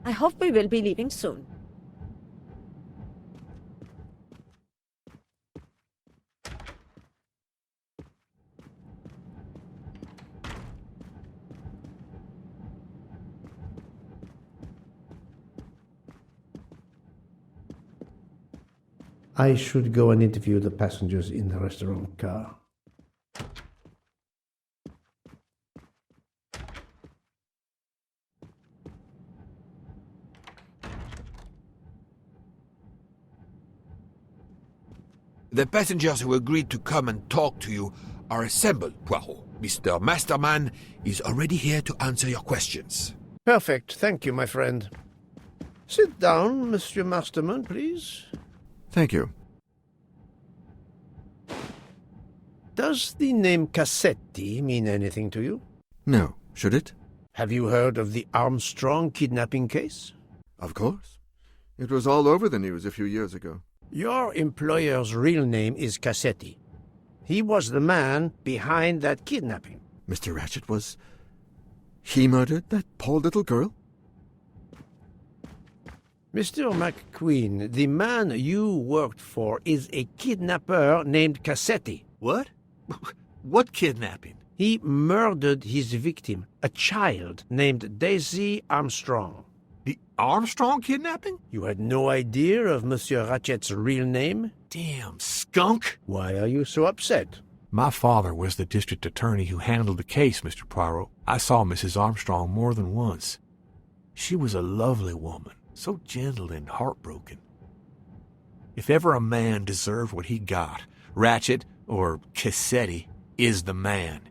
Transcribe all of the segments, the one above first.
I hope we will be leaving soon. I should go and interview the passengers in the restaurant car. The passengers who agreed to come and talk to you are assembled, Poirot. Mr. Masterman is already here to answer your questions. Perfect. Thank you, my friend. Sit down, Monsieur Masterman, please. Thank you. Does the name Cassetti mean anything to you? No, should it? Have you heard of the Armstrong kidnapping case? Of course. It was all over the news a few years ago. Your employer's real name is Cassetti. He was the man behind that kidnapping. Mr. Ratchet was... He murdered that poor little girl? Mr. McQueen, the man you worked for is a kidnapper named Cassetti. What? What kidnapping? He murdered his victim, a child named Daisy Armstrong. The Armstrong kidnapping? You had no idea of Monsieur Ratchet's real name? Damn skunk! Why are you so upset? My father was the district attorney who handled the case, Mr. Poirot. I saw Mrs. Armstrong more than once. She was a lovely woman, so gentle and heartbroken. If ever a man deserved what he got, Ratchet, or Cassetti, is the man.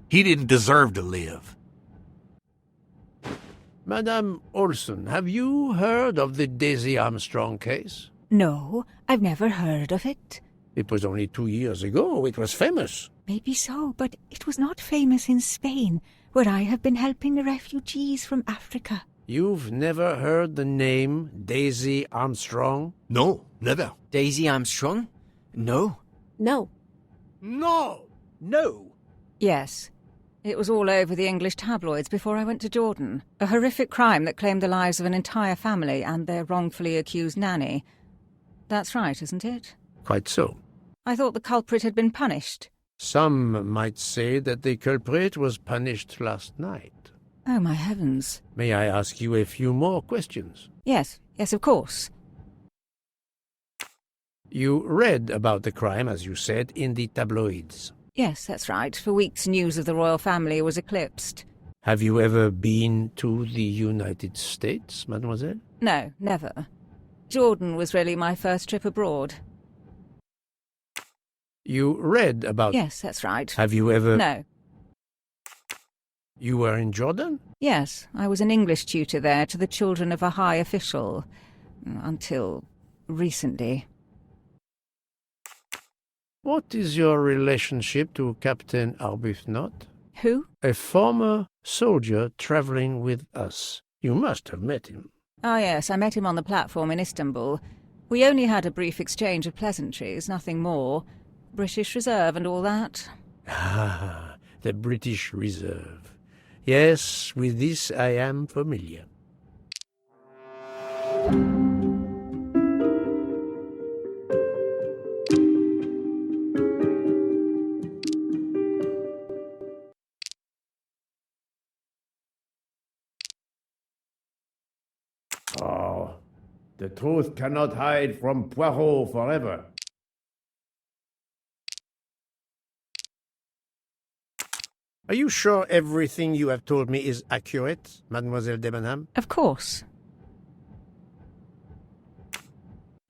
He didn't deserve to live. Madame Olson, have you heard of the Daisy Armstrong case? No, I've never heard of it. It was only 2 years ago. It was famous. Maybe so, but it was not famous in Spain, where I have been helping the refugees from Africa. You've never heard the name Daisy Armstrong? No, never. Daisy Armstrong? No. No. No! No! Yes. It was all over the English tabloids before I went to Jordan. A horrific crime that claimed the lives of an entire family and their wrongfully accused nanny. That's right, isn't it? Quite so. I thought the culprit had been punished. Some might say that the culprit was punished last night. Oh, my heavens. May I ask you a few more questions? Yes, of course. You read about the crime, as you said, in the tabloids. Yes, that's right. For weeks, news of the royal family was eclipsed. Have you ever been to the United States, mademoiselle? No, never. Jordan was really my first trip abroad. You read about... Yes, that's right. Have you ever... No. You were in Jordan? Yes, I was an English tutor there to the children of a high official. Until recently. What is your relationship to Captain Arbuthnot? Who? A former soldier traveling with us. You must have met him. Ah, yes, I met him on the platform in Istanbul. We only had a brief exchange of pleasantries, nothing more. British Reserve and all that. Ah, the British Reserve. Yes, with this I am familiar. Oh, the truth cannot hide from Poirot forever. Are you sure everything you have told me is accurate, Mademoiselle Debenham? Of course.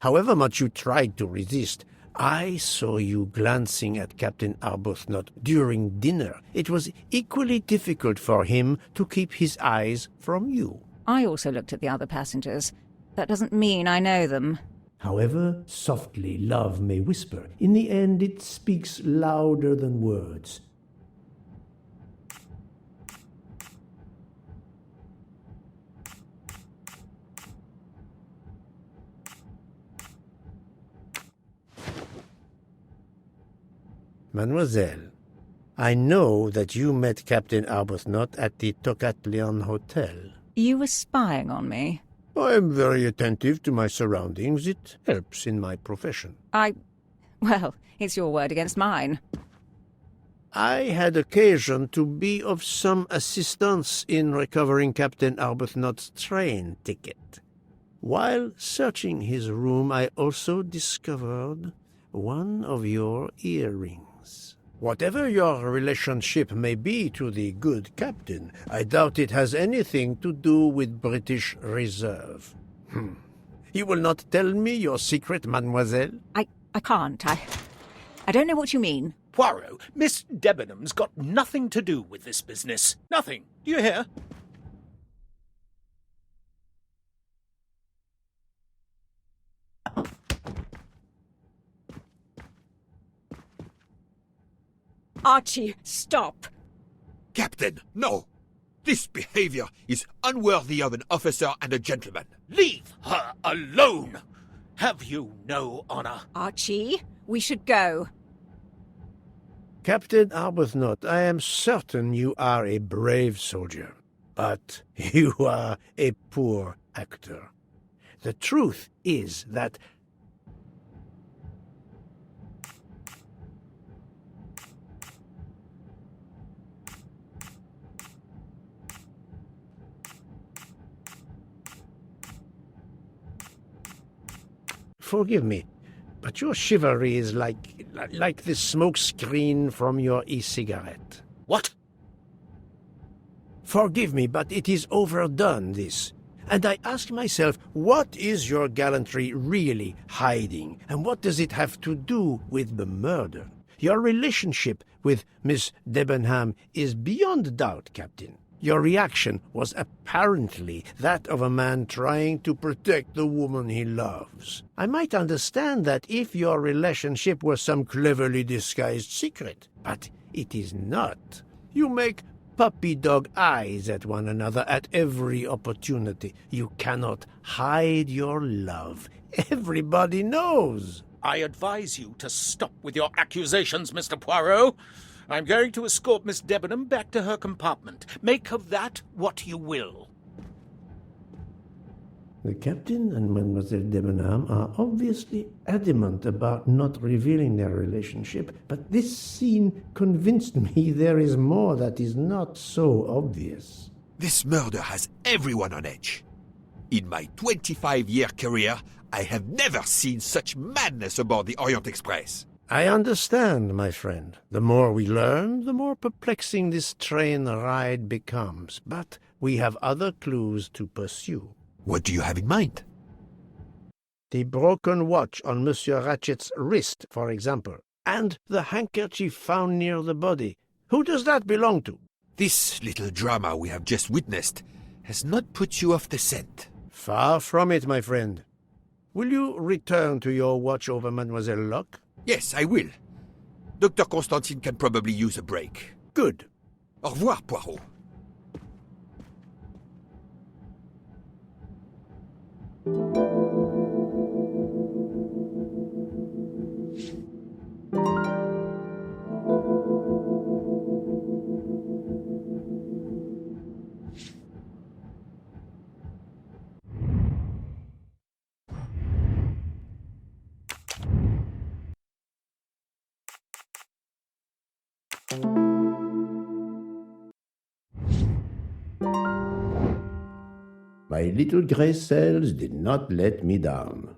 However much you tried to resist, I saw you glancing at Captain Arbuthnot during dinner. It was equally difficult for him to keep his eyes from you. I also looked at the other passengers. That doesn't mean I know them. However softly love may whisper, in the end it speaks louder than words. Mademoiselle, I know that you met Captain Arbuthnot at the Tocatlian Hotel. You were spying on me? I am very attentive to my surroundings. It helps in my profession. Well, it's your word against mine. I had occasion to be of some assistance in recovering Captain Arbuthnot's train ticket. While searching his room, I also discovered one of your earrings. Whatever your relationship may be to the good captain, I doubt it has anything to do with British Reserve. You will not tell me your secret, mademoiselle? I can't. I don't know what you mean. Poirot, Miss Debenham's got nothing to do with this business. Nothing. Do you hear? Archie, stop. Captain, no! This behavior is unworthy of an officer and a gentleman. Leave her alone! Have you no honor? Archie, we should go. Captain Arbuthnot, I am certain you are a brave soldier, but you are a poor actor. The truth is that forgive me, but your chivalry is like the smoke screen from your e-cigarette. What? Forgive me, but it is overdone, this. And I ask myself, what is your gallantry really hiding? And what does it have to do with the murder? Your relationship with Miss Debenham is beyond doubt, Captain. Your reaction was apparently that of a man trying to protect the woman he loves. I might understand that if your relationship were some cleverly disguised secret, but it is not. You make puppy-dog eyes at one another at every opportunity. You cannot hide your love. Everybody knows. I advise you to stop with your accusations, Mr. Poirot. I'm going to escort Miss Debenham back to her compartment. Make of that what you will. The captain and Mademoiselle Debenham are obviously adamant about not revealing their relationship, but this scene convinced me there is more that is not so obvious. This murder has everyone on edge. In my 25-year career, I have never seen such madness aboard the Orient Express. I understand, my friend. The more we learn, the more perplexing this train ride becomes. But we have other clues to pursue. What do you have in mind? The broken watch on Monsieur Ratchet's wrist, for example, and the handkerchief found near the body. Who does that belong to? This little drama we have just witnessed has not put you off the scent. Far from it, my friend. Will you return to your watch over Mademoiselle Locke? Yes, I will. Dr. Constantine can probably use a break. Good. Au revoir, Poirot. My little gray cells did not let me down.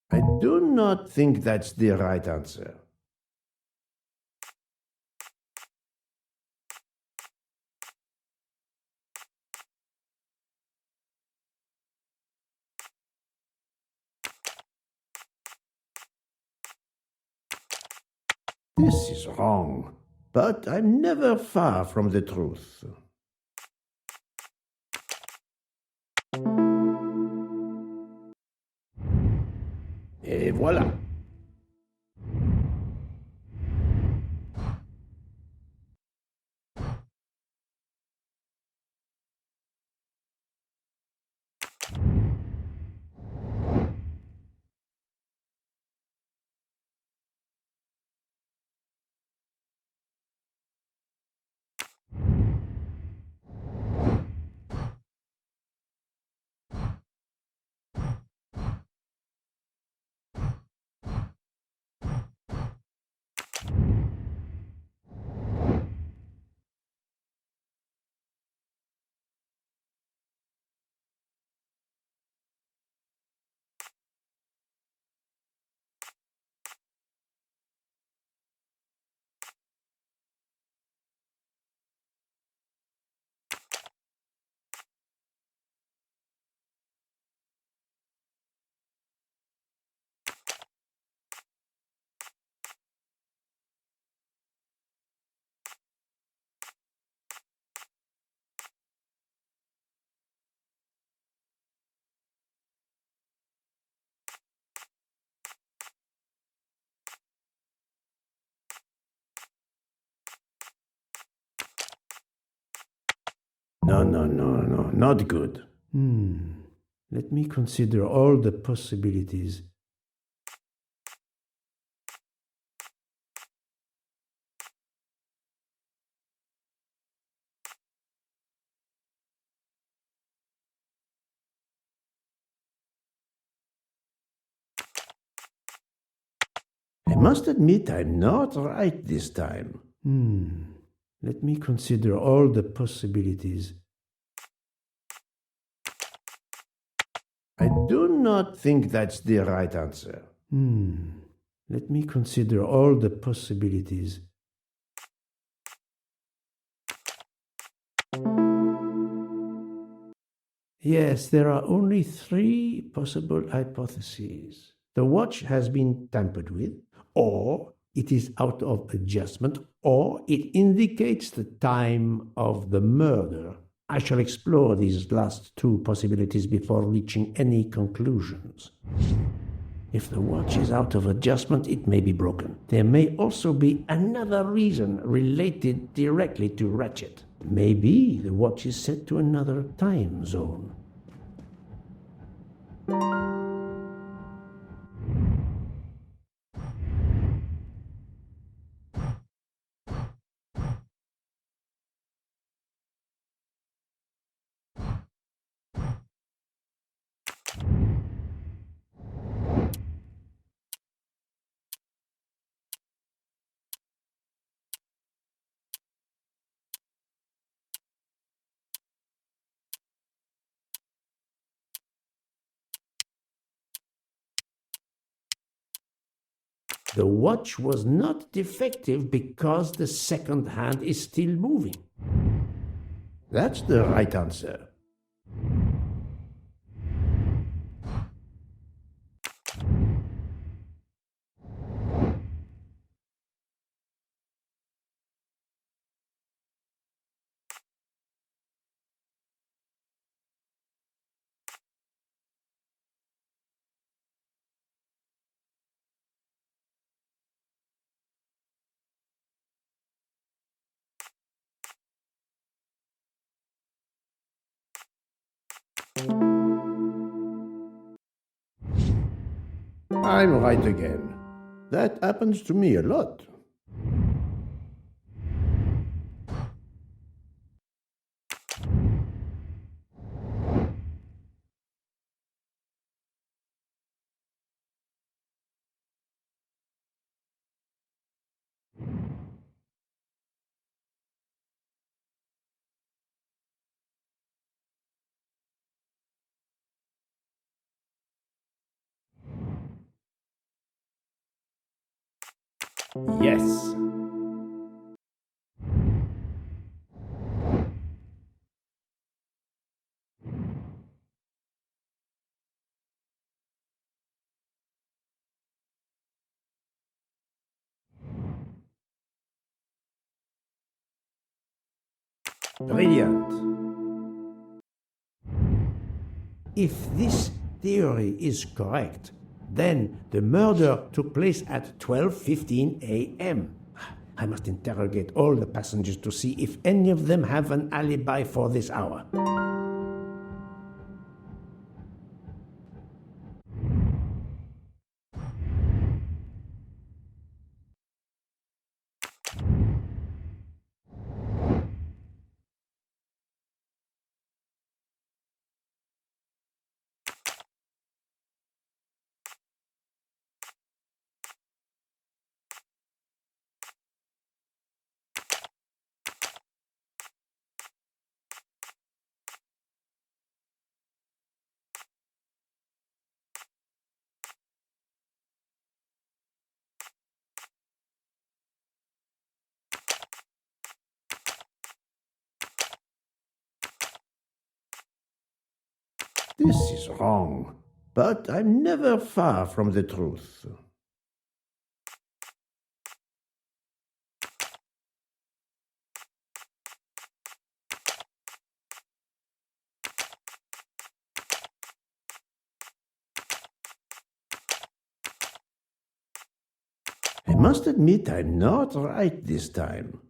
I do not think that's the right answer. This is wrong. but I'm never far from the truth. Et voilà. No, not good. Let me consider all the possibilities. I must admit I'm not right this time. Let me consider all the possibilities. I do not think that's the right answer. Let me consider all the possibilities. Yes, there are only 3 possible hypotheses. The watch has been tampered with, or it is out of adjustment, or it indicates the time of the murder. I shall explore these last 2 possibilities before reaching any conclusions. If the watch is out of adjustment, it may be broken. There may also be another reason related directly to Ratchet. Maybe the watch is set to another time zone. The watch was not defective because the second hand is still moving. That's the right answer. I'm right again. That happens to me a lot. Yes. Brilliant. If this theory is correct, then the murder took place at 12:15 a.m. I must interrogate all the passengers to see if any of them have an alibi for this hour. This is wrong, but I'm never far from the truth. I must admit I'm not right this time.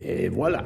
Et voilà.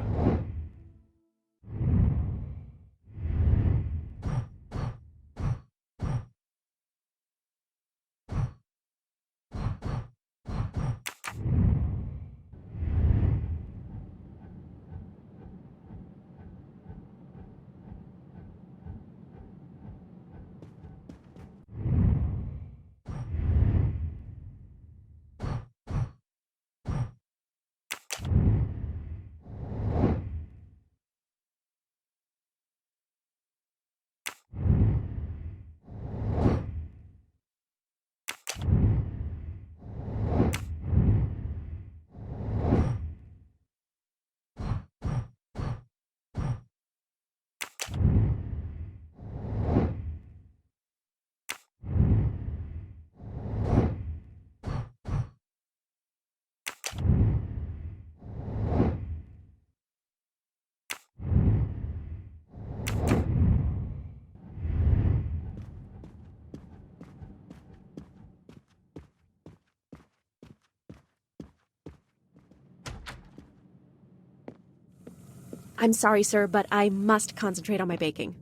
I'm sorry, sir, but I must concentrate on my baking.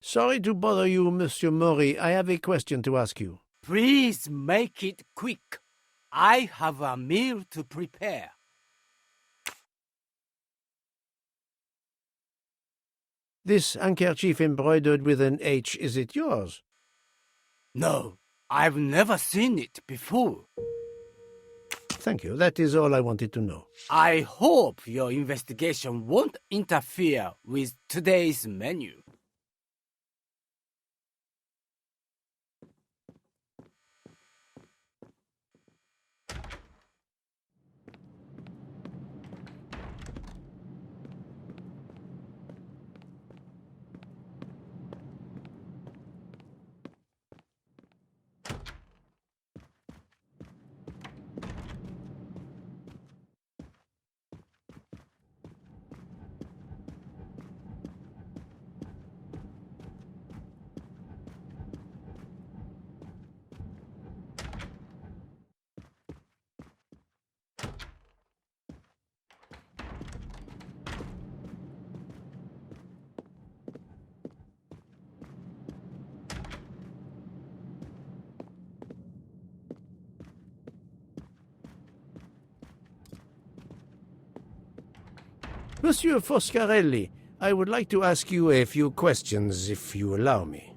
Sorry to bother you, Monsieur Maury. I have a question to ask you. Please make it quick. I have a meal to prepare. This handkerchief embroidered with an H, is it yours? No, I've never seen it before. Thank you. That is all I wanted to know. I hope your investigation won't interfere with today's menu. Monsieur Foscarelli, I would like to ask you a few questions, if you allow me.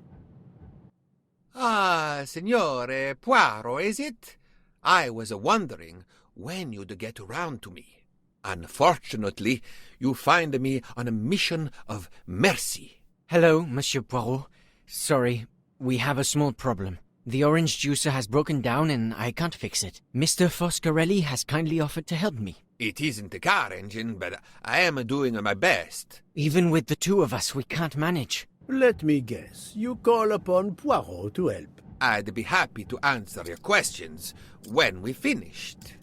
Ah, Signore Poirot, is it? I was wondering when you'd get around to me. Unfortunately, you find me on a mission of mercy. Hello, Monsieur Poirot. Sorry, we have a small problem. The orange juicer has broken down and I can't fix it. Mr. Foscarelli has kindly offered to help me. It isn't a car engine, but I am doing my best. Even with the two of us, we can't manage. Let me guess. You call upon Poirot to help. I'd be happy to answer your questions when we finished.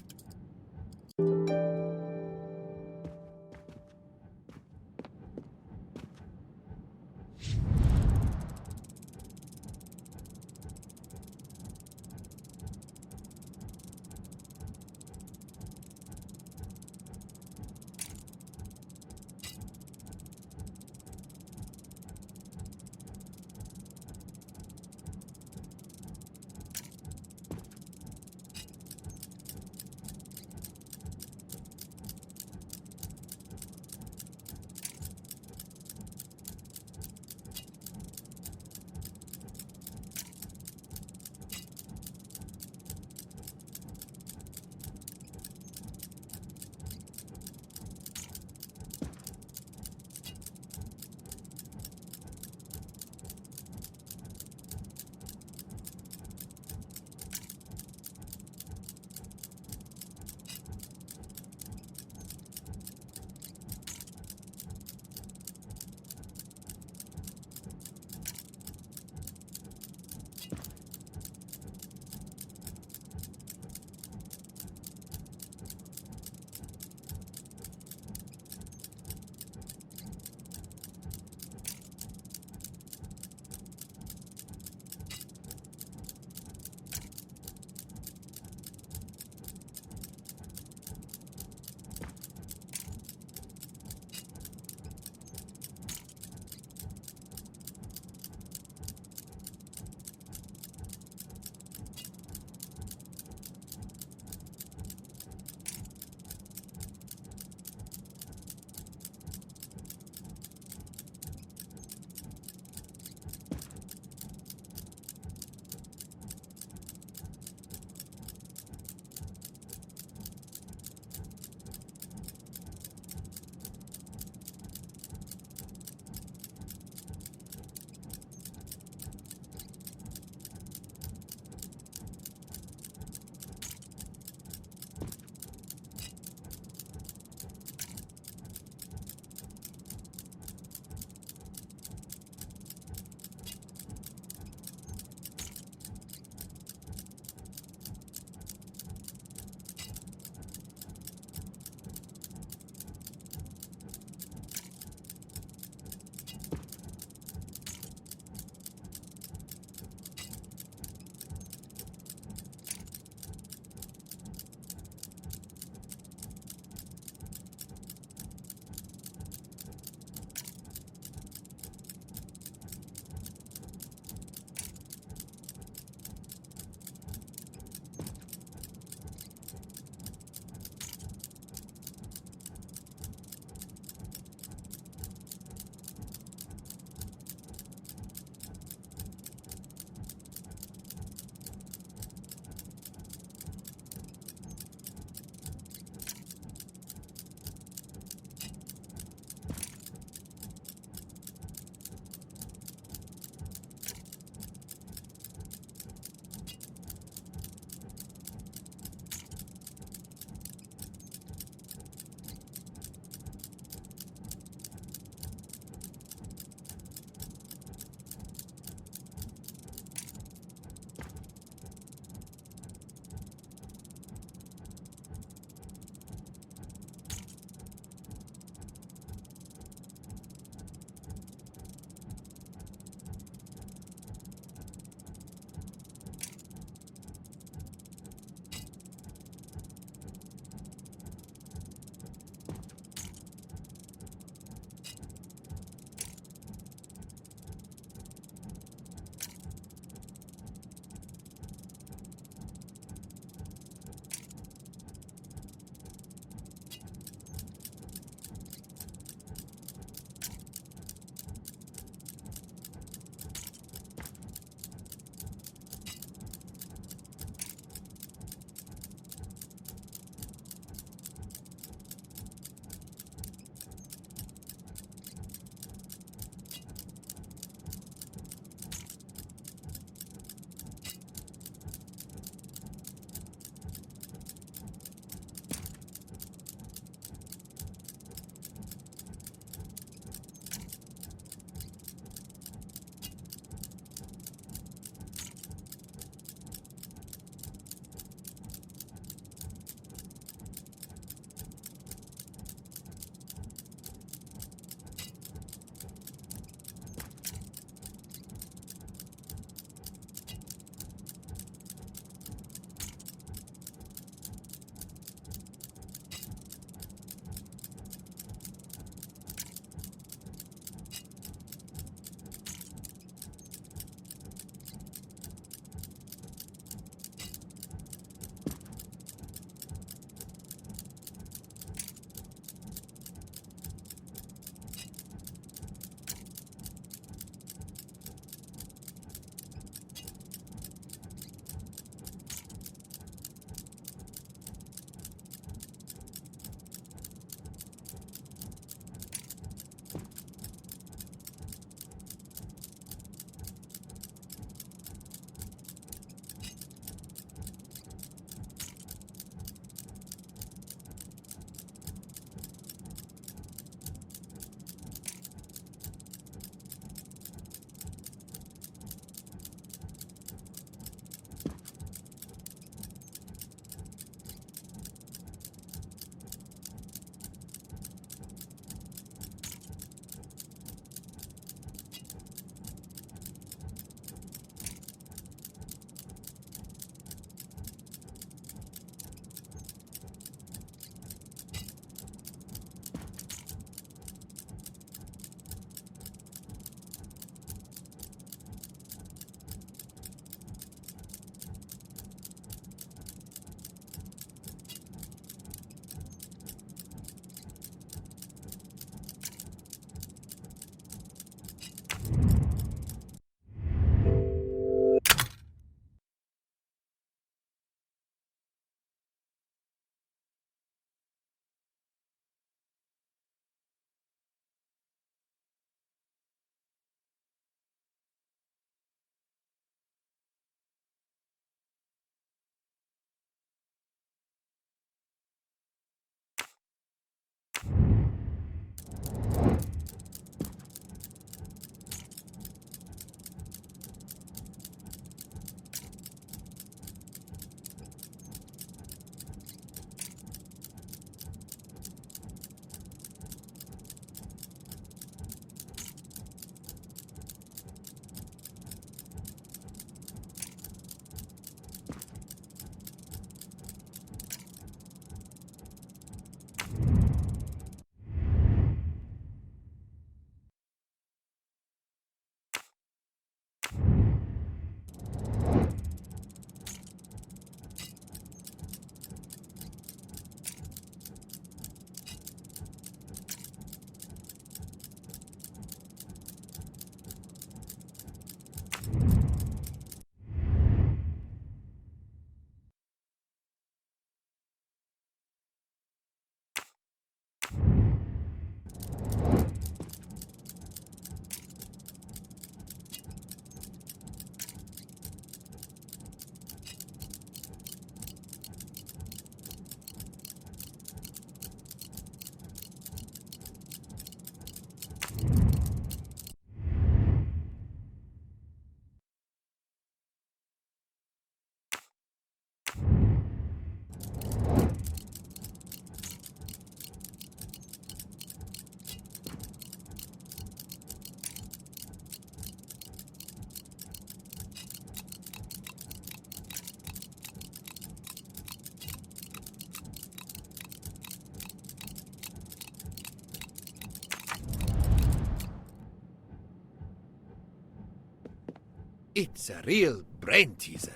It's a real brain teaser.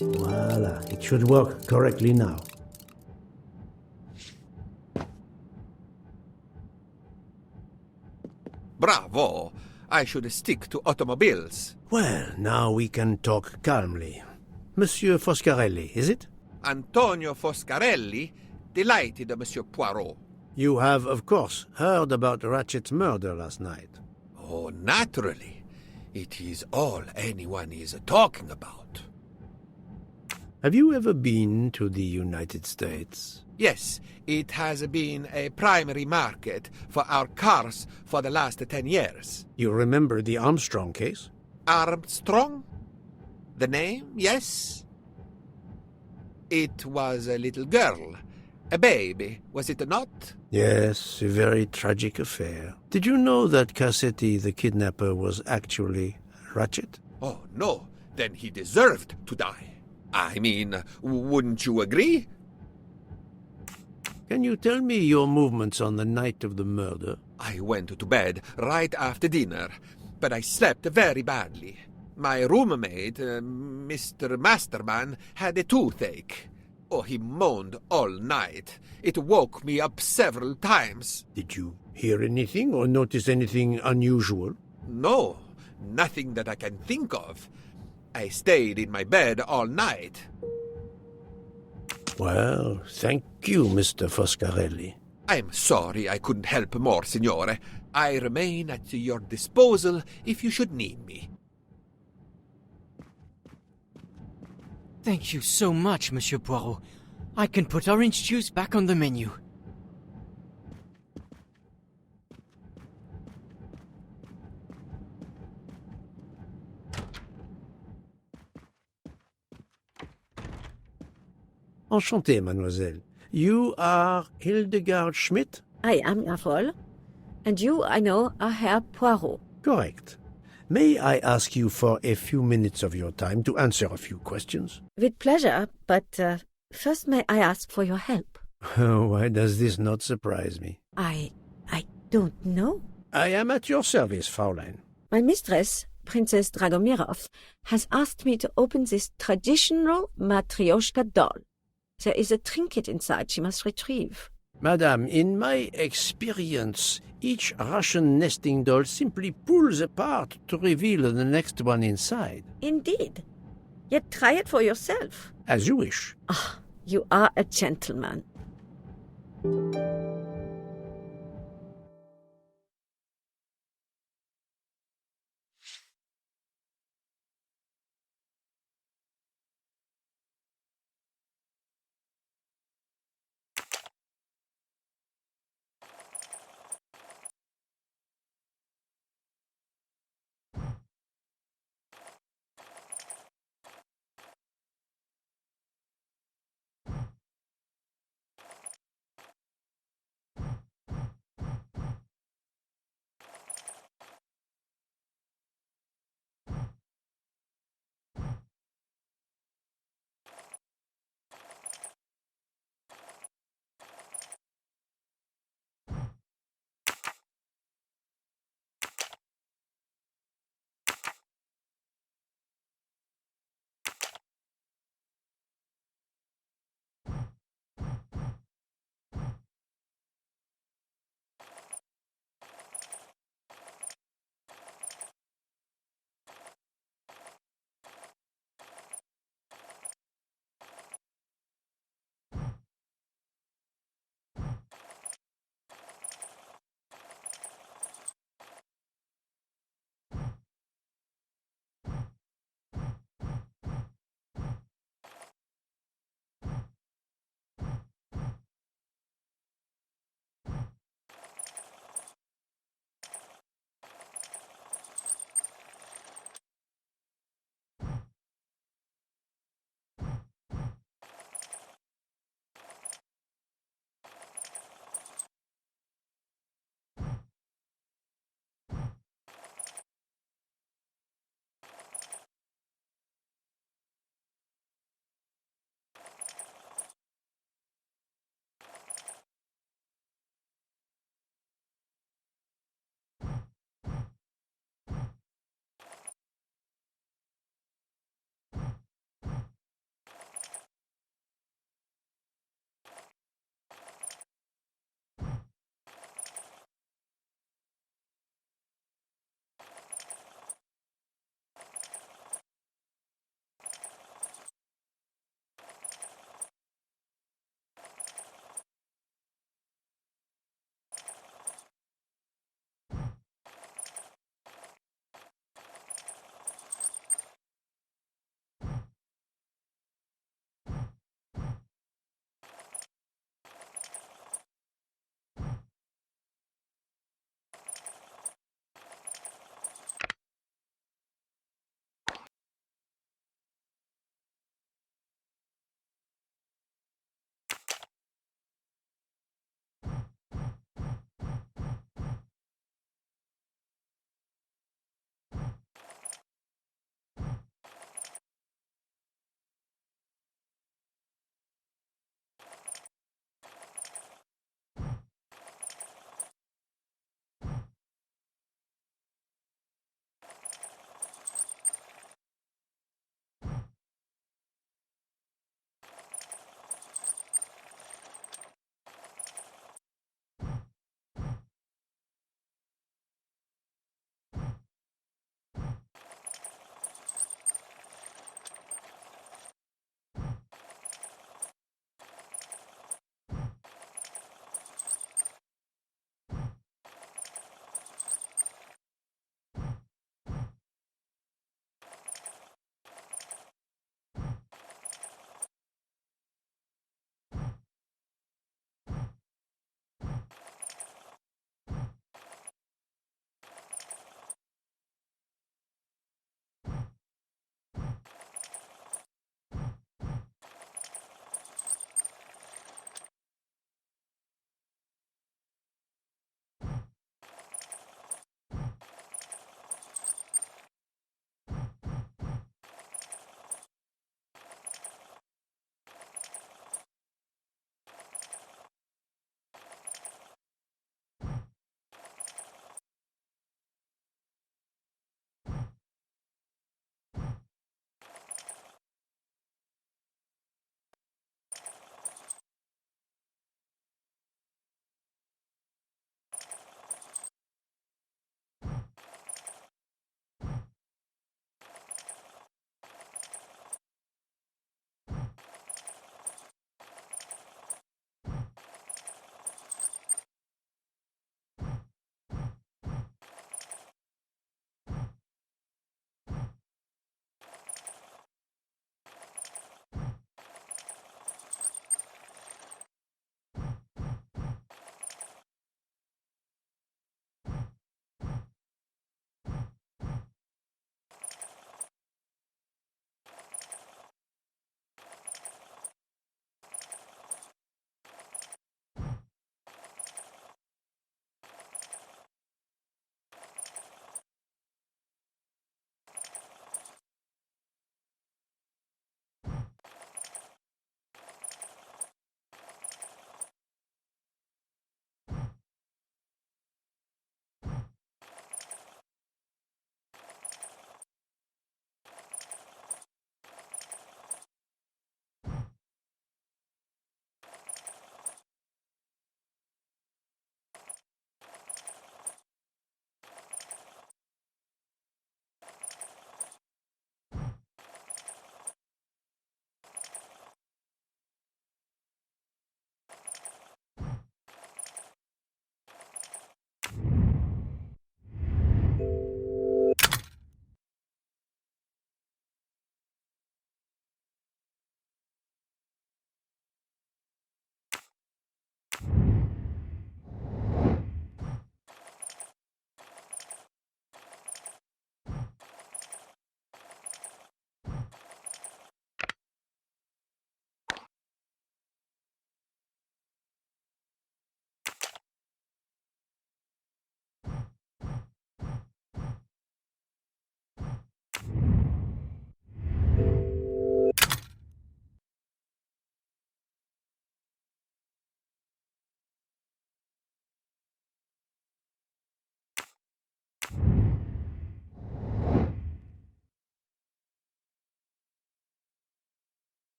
Voila, it should work correctly now. Bravo! I should stick to automobiles. Well, now we can talk calmly. Monsieur Foscarelli, is it? Antonio Foscarelli, delighted, Monsieur Poirot. You have, of course, heard about Ratchet's murder last night. Oh, naturally. It is all anyone is talking about. Have you ever been to the United States? Yes, it has been a primary market for our cars for the last 10 years. You remember the Armstrong case? Armstrong? The name, yes? It was a little girl. A baby, was it not? Yes, a very tragic affair. Did you know that Cassetti, the kidnapper, was actually Ratchet? Oh, no. Then he deserved to die. I mean, wouldn't you agree? Can you tell me your movements on the night of the murder? I went to bed right after dinner, but I slept very badly. My roommate, Mr. Masterman, had a toothache. Oh, he moaned all night. It woke me up several times. Did you hear anything or notice anything unusual? No, nothing that I can think of. I stayed in my bed all night. Well, thank you, Mr. Foscarelli. I'm sorry I couldn't help more, signore. I remain at your disposal if you should need me. Thank you so much, Monsieur Poirot. I can put orange juice back on the menu. Enchanté, mademoiselle. You are Hildegard Schmidt? I am, jawohl. And you, I know, are Herr Poirot. Correct. May I ask you for a few minutes of your time to answer a few questions? With pleasure, but first may I ask for your help? Why does this not surprise me? I don't know. I am at your service, Fraulein. My mistress, Princess Dragomirov, has asked me to open this traditional Matryoshka doll. There is a trinket inside she must retrieve. Madame, in my experience, each Russian nesting doll simply pulls apart to reveal the next one inside. Indeed. Yet try it for yourself. As you wish. Ah, you are a gentleman.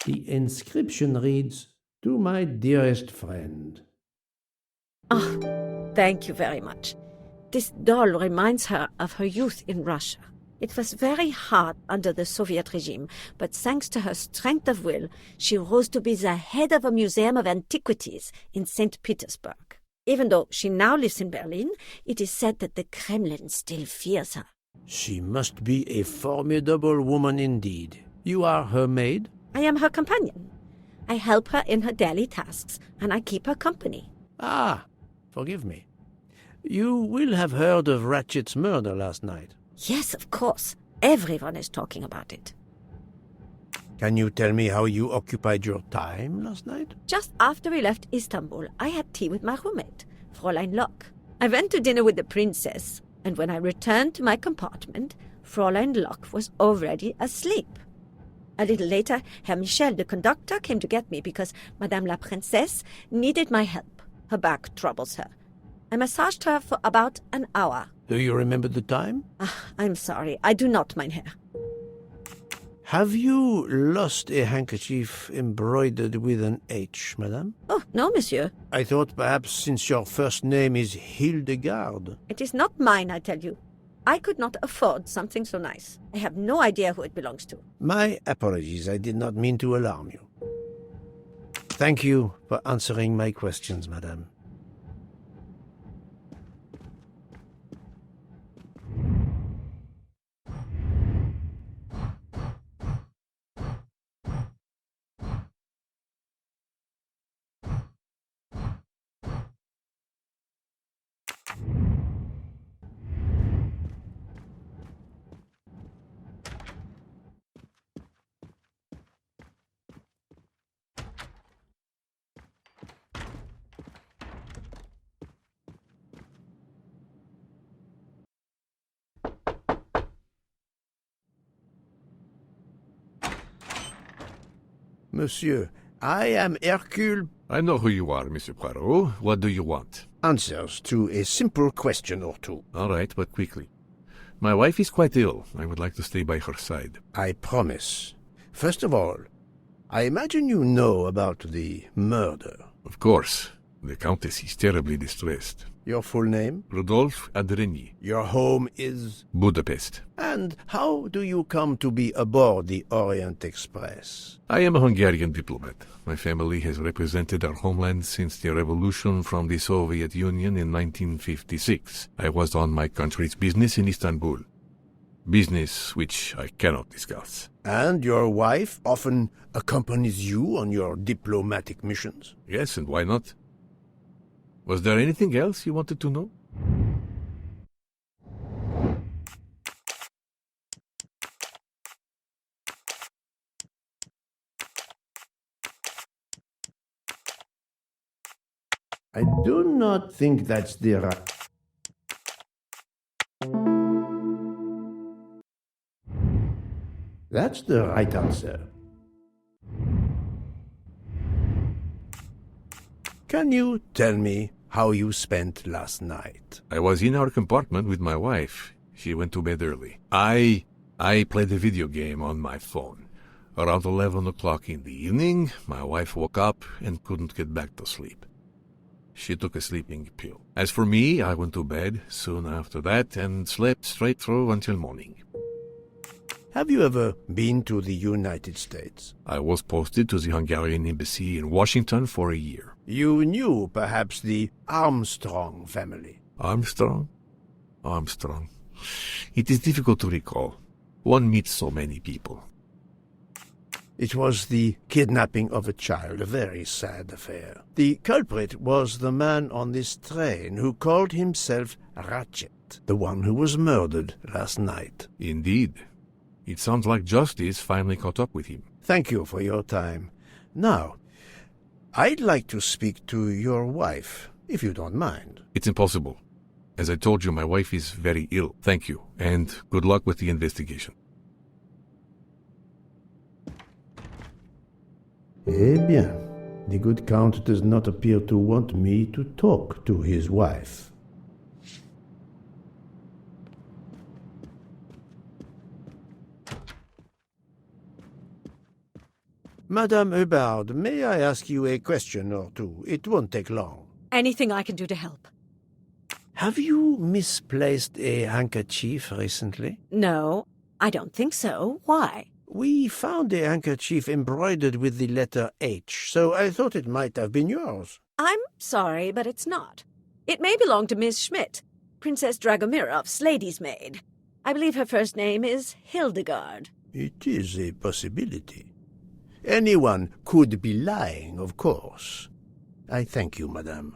The inscription reads, "To my dearest friend." Oh, thank you very much. This doll reminds her of her youth in Russia. It was very hard under the Soviet regime, but thanks to her strength of will, she rose to be the head of a museum of antiquities in St. Petersburg. Even though she now lives in Berlin, it is said that the Kremlin still fears her. She must be a formidable woman indeed. You are her maid? I am her companion. I help her in her daily tasks, and I keep her company. Ah, forgive me. You will have heard of Ratchet's murder last night. Yes, of course. Everyone is talking about it. Can you tell me how you occupied your time last night? Just after we left Istanbul, I had tea with my roommate, Fräulein Locke. I went to dinner with the princess, and when I returned to my compartment, Fräulein Locke was already asleep. A little later, Herr Michel, the conductor, came to get me because Madame la Princesse needed my help. Her back troubles her. I massaged her for about an hour. Do you remember the time? I'm sorry, I do not, mein Herr. Have you lost a handkerchief embroidered with an H, madame? Oh, no, monsieur. I thought perhaps since your first name is Hildegard. It is not mine, I tell you. I could not afford something so nice. I have no idea who it belongs to. My apologies, I did not mean to alarm you. Thank you for answering my questions, madame. Monsieur, I am Hercule. I know who you are, Monsieur Poirot. What do you want? Answers to a simple question or two. All right, but quickly. My wife is quite ill. I would like to stay by her side. I promise. First of all, I imagine you know about the murder. Of course. The Countess is terribly distressed. Your full name? Rodolphe Adreny. Your home is? Budapest. And how do you come to be aboard the Orient Express? I am a Hungarian diplomat. My family has represented our homeland since the revolution from the Soviet Union in 1956. I was on my country's business in Istanbul. Business which I cannot discuss. And your wife often accompanies you on your diplomatic missions? Yes, and why not? Was there anything else you wanted to know? I do not think that's the right. That's the right answer. Can you tell me how you spent last night? I was in our compartment with my wife. She went to bed early. I played a video game on my phone. Around 11 o'clock in the evening, my wife woke up and couldn't get back to sleep. She took a sleeping pill. As for me, I went to bed soon after that and slept straight through until morning. Have you ever been to the United States? I was posted to the Hungarian embassy in Washington for a year. You knew perhaps the Armstrong family. Armstrong? Armstrong. It is difficult to recall. One meets so many people. It was the kidnapping of a child, a very sad affair. The culprit was the man on this train who called himself Ratchet, the one who was murdered last night. Indeed. It sounds like justice finally caught up with him. Thank you for your time. Now, I'd like to speak to your wife, if you don't mind. It's impossible. As I told you, my wife is very ill. Thank you, and good luck with the investigation. Eh bien, the good Count does not appear to want me to talk to his wife. Madame Hubbard, may I ask you a question or two? It won't take long. Anything I can do to help? Have you misplaced a handkerchief recently? No, I don't think so. Why? We found a handkerchief embroidered with the letter H, so I thought it might have been yours. I'm sorry, but it's not. It may belong to Miss Schmidt, Princess Dragomirov's lady's maid. I believe her first name is Hildegard. It is a possibility. Anyone could be lying, of course. I thank you, madame.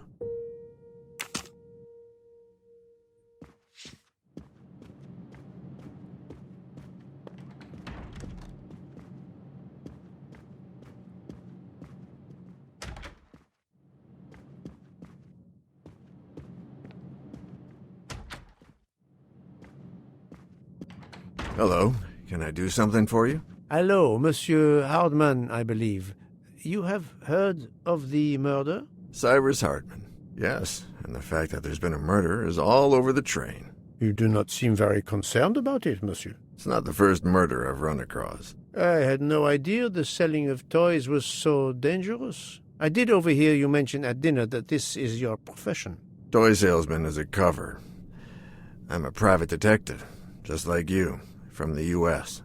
Hello. Can I do something for you? Hello, Monsieur Hardman, I believe. You have heard of the murder? Cyrus Hartman. Yes, and the fact that there's been a murder is all over the train. You do not seem very concerned about it, monsieur. It's not the first murder I've run across. I had no idea the selling of toys was so dangerous. I did overhear you mention at dinner that this is your profession. Toy salesman is a cover. I'm a private detective, just like you, from the U.S.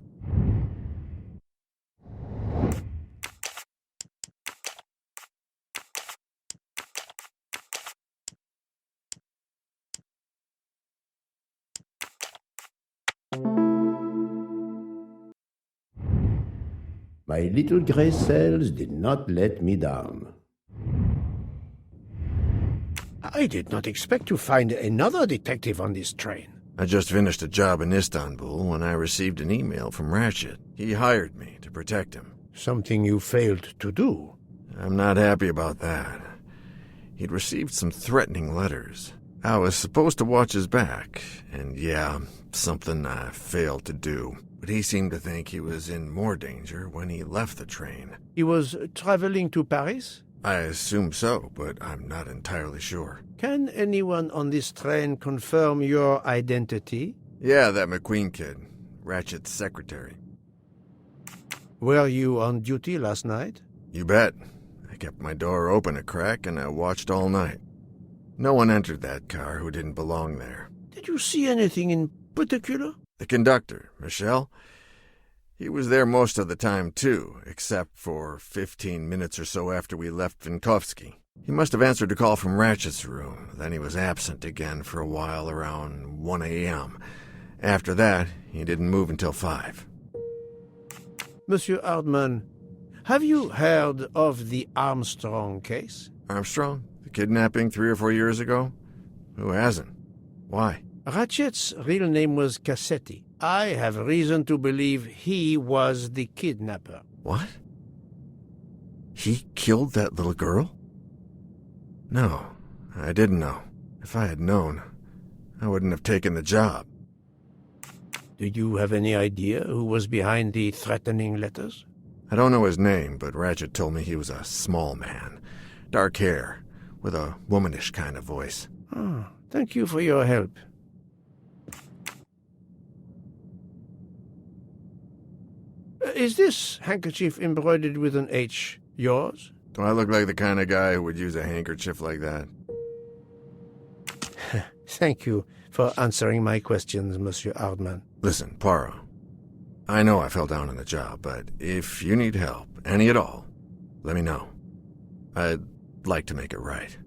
My little gray cells did not let me down. I did not expect to find another detective on this train. I just finished a job in Istanbul when I received an email from Ratchet. He hired me to protect him. Something you failed to do. I'm not happy about that. He'd received some threatening letters. I was supposed to watch his back, and yeah, something I failed to do. But he seemed to think he was in more danger when he left the train. He was traveling to Paris? I assume so, but I'm not entirely sure. Can anyone on this train confirm your identity? Yeah, that McQueen kid. Ratchet's secretary. Were you on duty last night? You bet. I kept my door open a crack and I watched all night. No one entered that car who didn't belong there. Did you see anything in particular? The conductor, Michel. He was there most of the time, too, except for 15 minutes or so after we left Vinkovsky. He must have answered a call from Ratchet's room. Then he was absent again for a while around 1 a.m. After that, he didn't move until 5. Monsieur Hardman, have you heard of the Armstrong case? Armstrong? The kidnapping 3 or 4 years ago? Who hasn't? Why? Ratchet's real name was Cassetti. I have reason to believe he was the kidnapper. What? He killed that little girl? No, I didn't know. If I had known, I wouldn't have taken the job. Do you have any idea who was behind the threatening letters? I don't know his name, but Ratchet told me he was a small man. Dark hair, with a womanish kind of voice. Oh, thank you for your help. Is this handkerchief embroidered with an H yours? Do I look like the kind of guy who would use a handkerchief like that? Thank you for answering my questions, Monsieur Hardman. Listen, Poirot. I know I fell down on the job, but if you need help, any at all, let me know. I'd like to make it right.